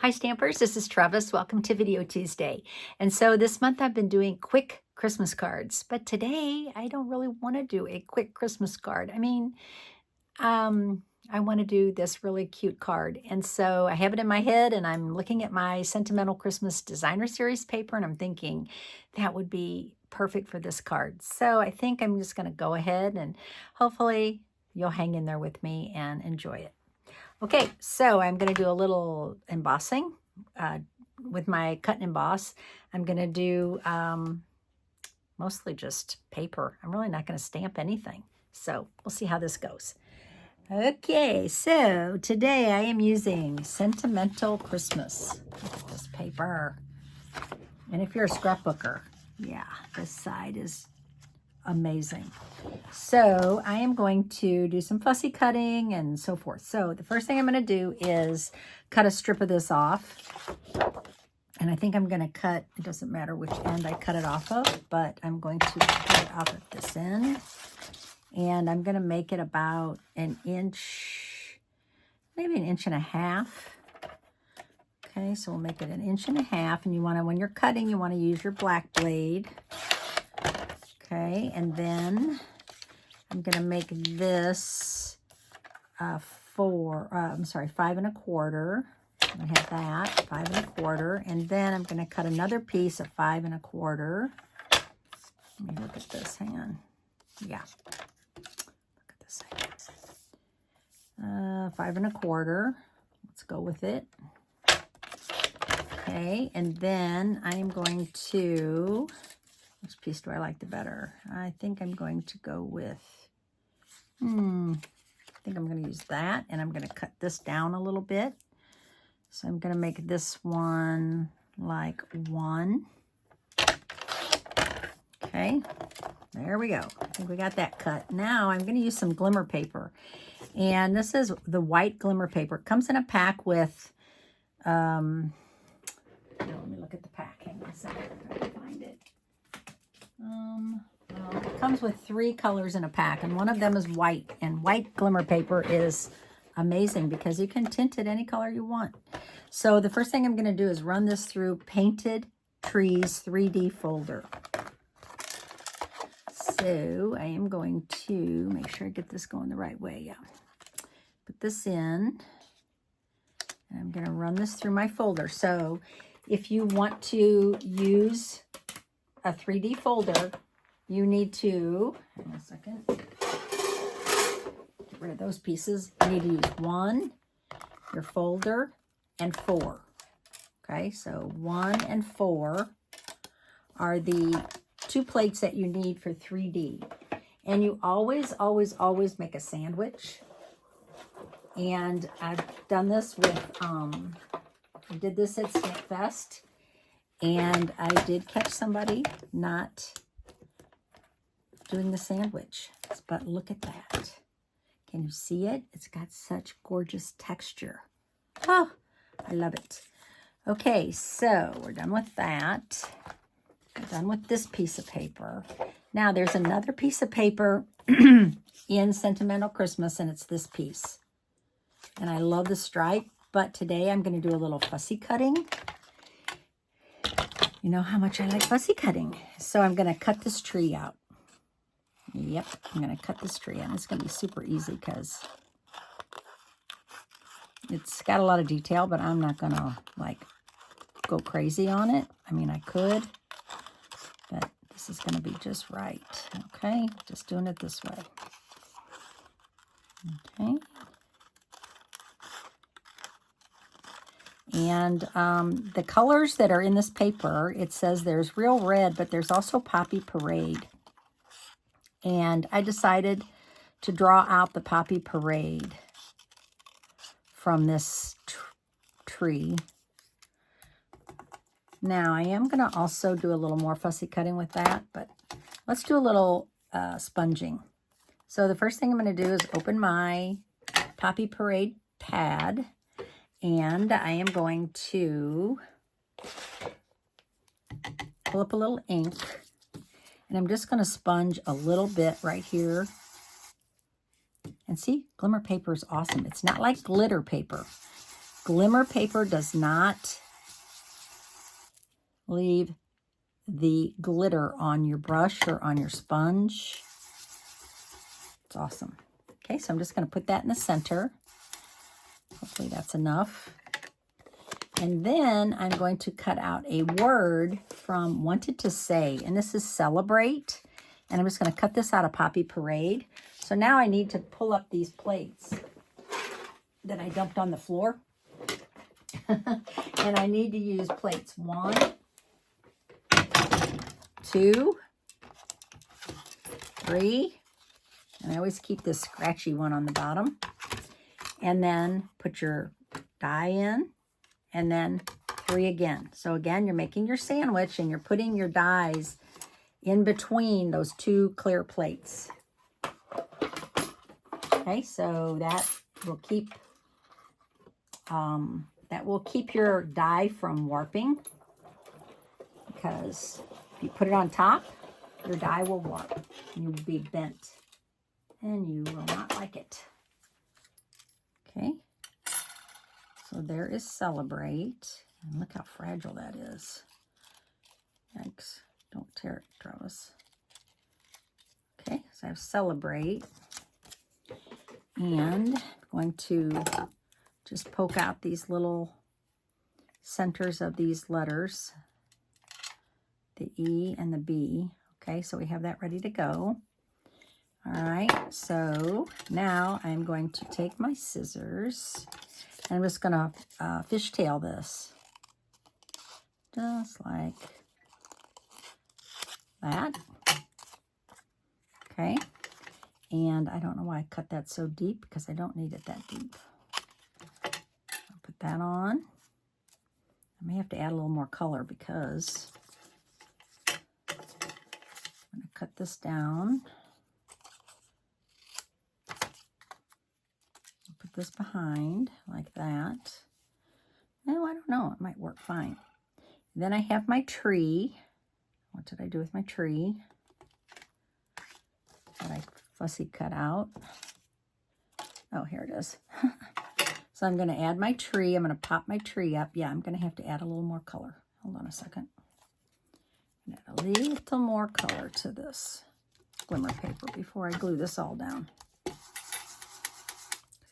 Hi Stampers, this is Trevis. Welcome to Video Tuesday. And so this month I've been doing quick Christmas cards, but today I don't really want to do a quick Christmas card. I want to do this really cute card. And so I have it in my head and I'm looking at my Sentimental Christmas Designer Series paper and I'm thinking that would be perfect for this card. So I think I'm just going to go ahead and hopefully you'll hang in there with me and enjoy it. Okay, so I'm going to do a little embossing with my cut and emboss. I'm going to do mostly just paper. I'm really not going to stamp anything. So we'll see how this goes. Okay, so today I am using Sentimental Christmas. Look at this paper. And if you're a scrapbooker, yeah, this side is amazing. So I am going to do some fussy cutting and so forth. So the first thing I'm going to do is cut a strip of this off. And I think I'm going to cut, it doesn't matter which end I cut it off of, but I'm going to cut it off at this end. And I'm going to make it about an inch, maybe an inch and a half. Okay, so we'll make it an inch and a half. And you want to, when you're cutting, you want to use your black blade. Okay, and then I'm going to make this 5 1/4. I have that, 5 1/4. And then I'm going to cut another piece of 5 1/4. Let me look at this, hang on. Yeah, look at this. 5 1/4. Let's go with it. Okay, and then I'm going to... Which piece do I like the better? I think I'm going to go with, I think I'm going to use that. And I'm going to cut this down a little bit. So I'm going to make this one like 1. Okay, there we go. I think we got that cut. Now I'm going to use some glimmer paper. And this is the White Glimmer paper. It comes in a pack with, let me look at the pack. Hang on a second if I can find it. Well, it comes with 3 colors in a pack, and one of them is white. And white glimmer paper is amazing because you can tint it any color you want. So the first thing I'm going to do is run this through Painted Trees 3D folder. So I am going to make sure I get this going the right way. Yeah. Put this in, and I'm going to run this through my folder. So if you want to use a 3D folder, you need to, hang on a second, get rid of those pieces. You need to use 1, your folder, and 4. Okay, so 1 and 4 are the 2 plates that you need for 3D. And you always, always, always make a sandwich. And I've done this with, I did this at Stamp Fest. And I did catch somebody not doing the sandwich. But look at that. Can you see it? It's got such gorgeous texture. Oh, I love it. Okay, so we're done with that. We're done with this piece of paper. Now there's another piece of paper in Sentimental Christmas, and it's this piece. And I love the stripe, but today I'm going to do a little fussy cutting. You know how much I like fussy cutting. So I'm going to cut this tree out. Yep, I'm going to cut this tree out. It's going to be super easy because it's got a lot of detail, but I'm not going to like go crazy on it. I mean, I could, but this is going to be just right. Okay, just doing it this way. Okay. And the colors that are in this paper, it says there's Real Red, but there's also Poppy Parade. And I decided to draw out the Poppy Parade from this tree. Now, I am going to also do a little more fussy cutting with that, but let's do a little sponging. So the first thing I'm going to do is open my Poppy Parade pad. And I am going to pull up a little ink. And I'm just going to sponge a little bit right here. And see, glimmer paper is awesome. It's not like glitter paper. Glimmer paper does not leave the glitter on your brush or on your sponge. It's awesome. Okay, so I'm just going to put that in the center. Hopefully that's enough. And then I'm going to cut out a word from Wanted to Say, and this is celebrate. And I'm just going to cut this out of Poppy Parade. So now I need to pull up these plates that I dumped on the floor. And I need to use plates 1, 2, 3. And I always keep this scratchy one on the bottom. And then put your die in. And then 3 again. So again, you're making your sandwich and you're putting your dies in between those 2 clear plates. Okay, so that will keep your die from warping, because if you put it on top, your die will warp and you will be bent and you will not like it. Okay, so there is celebrate, and look how fragile that is. Yikes, don't tear it, Trevis. Okay, so I have celebrate, and I'm going to just poke out these little centers of these letters, the E and the B. Okay, so we have that ready to go. All right, so now I'm going to take my scissors and I'm just going to fishtail this, just like that. Okay, and I don't know why I cut that so deep, because I don't need it that deep. I'll put that on. I may have to add a little more color because I'm going to cut this down. Put this behind like that. No, I don't know. It might work fine. Then I have my tree. What did I do with my tree that I fussy cut out? Oh, here it is. So I'm going to add my tree. I'm going to pop my tree up. Yeah, I'm going to have to add a little more color. Hold on a second. Add a little more color to this glimmer paper before I glue this all down.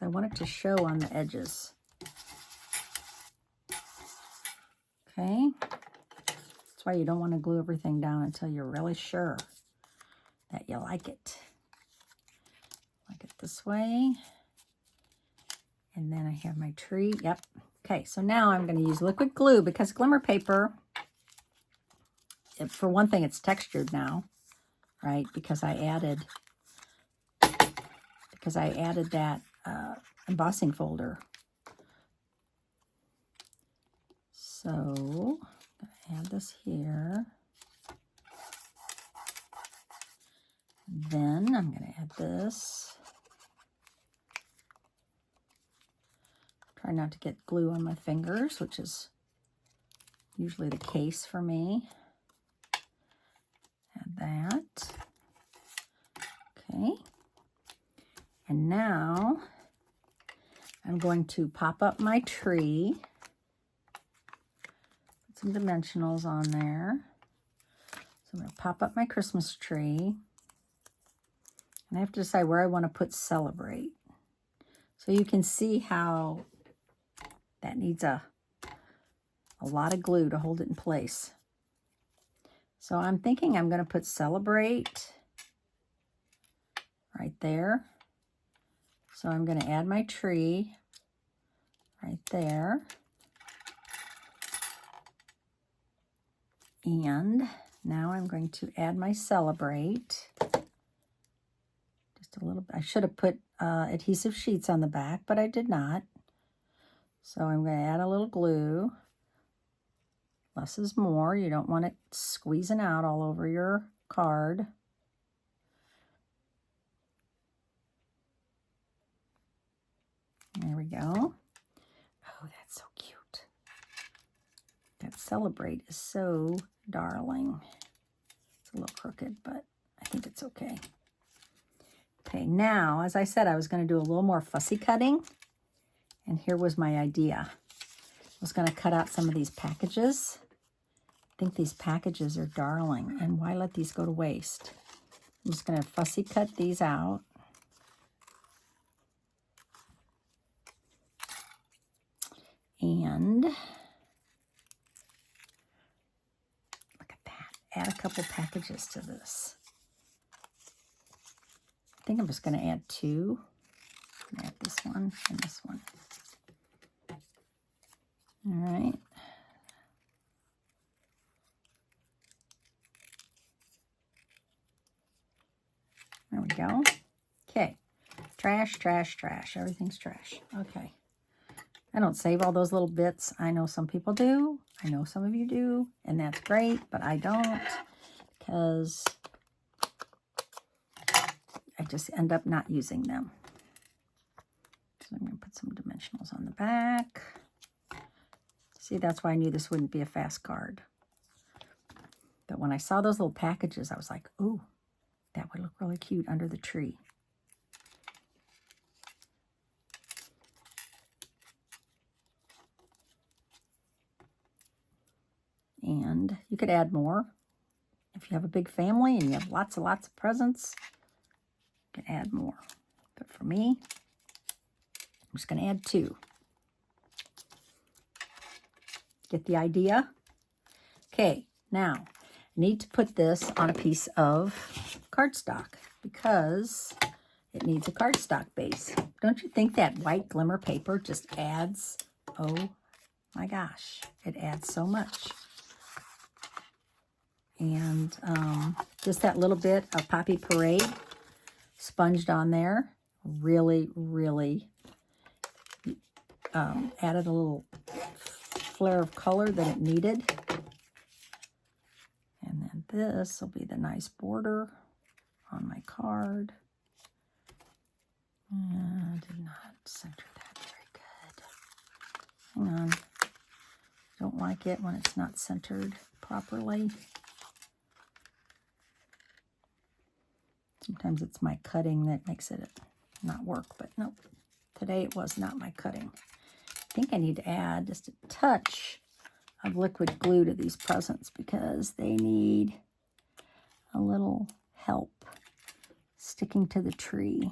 I want it to show on the edges. Okay. That's why you don't want to glue everything down until you're really sure that you like it. Like it this way. And then I have my tree. Yep. Okay, so now I'm going to use liquid glue, because glimmer paper, for one thing, it's textured now, right? Because I added that embossing folder. So I'm going to add this here. Then I'm going to add this. Try not to get glue on my fingers, which is usually the case for me. Add that. Okay. And now I'm going to pop up my tree. Put some dimensionals on there. So I'm going to pop up my Christmas tree. And I have to decide where I want to put celebrate. So you can see how that needs a lot of glue to hold it in place. So I'm thinking I'm going to put celebrate right there. So I'm going to add my tree right there. And now I'm going to add my celebrate. Just a little bit. I should have put adhesive sheets on the back, but I did not. So I'm going to add a little glue. Less is more. You don't want it squeezing out all over your card. There we go. Oh, that's so cute. That celebrate is so darling. It's a little crooked, but I think it's okay. Okay, now, as I said, I was going to do a little more fussy cutting. And here was my idea. I was going to cut out some of these packages. I think these packages are darling, and why let these go to waste? I'm just going to fussy cut these out. And look at that. Add a couple packages to this. I think I'm just going to add 2. Add this one and this one. All right. There we go. Okay. Trash, trash, trash. Everything's trash. Okay. I don't save all those little bits. I know some people do. I know some of you do. And that's great, but I don't because I just end up not using them. So I'm going to put some dimensionals on the back. See, that's why I knew this wouldn't be a fast card. But when I saw those little packages, I was like, ooh, that would look really cute under the tree. And you could add more. If you have a big family and you have lots and lots of presents, you can add more. But for me, I'm just going to add 2. Get the idea? Okay, now I need to put this on a piece of cardstock because it needs a cardstock base. Don't you think that white glimmer paper just adds, oh my gosh, it adds so much. And just that little bit of Poppy Parade sponged on there really, really added a little flare of color that it needed. And then this will be the nice border on my card. I did not center that very good. Hang on. Don't like it when it's not centered properly. Sometimes it's my cutting that makes it not work, but nope. Today it was not my cutting. I think I need to add just a touch of liquid glue to these presents because they need a little help sticking to the tree.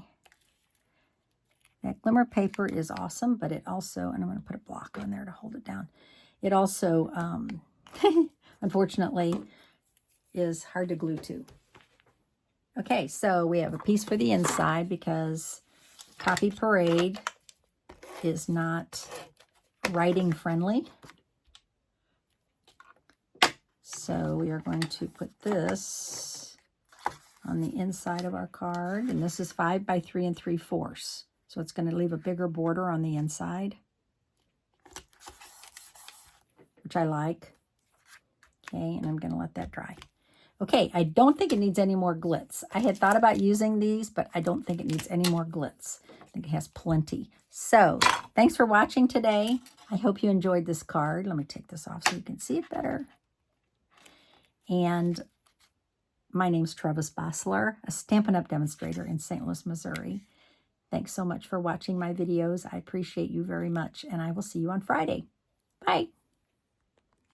That glimmer paper is awesome, but it also, and I'm going to put a block on there to hold it down. It also, unfortunately, is hard to glue to. Okay, so we have a piece for the inside because Poppy Parade is not writing friendly. So we are going to put this on the inside of our card. And this is 5 by 3 3/4. So it's going to leave a bigger border on the inside, which I like. Okay, and I'm going to let that dry. Okay, I don't think it needs any more glitz. I had thought about using these, but I don't think it needs any more glitz. I think it has plenty. So, thanks for watching today. I hope you enjoyed this card. Let me take this off so you can see it better. And my name's Trevis Bossler, a Stampin' Up! Demonstrator in St. Louis, Missouri. Thanks so much for watching my videos. I appreciate you very much, and I will see you on Friday. Bye.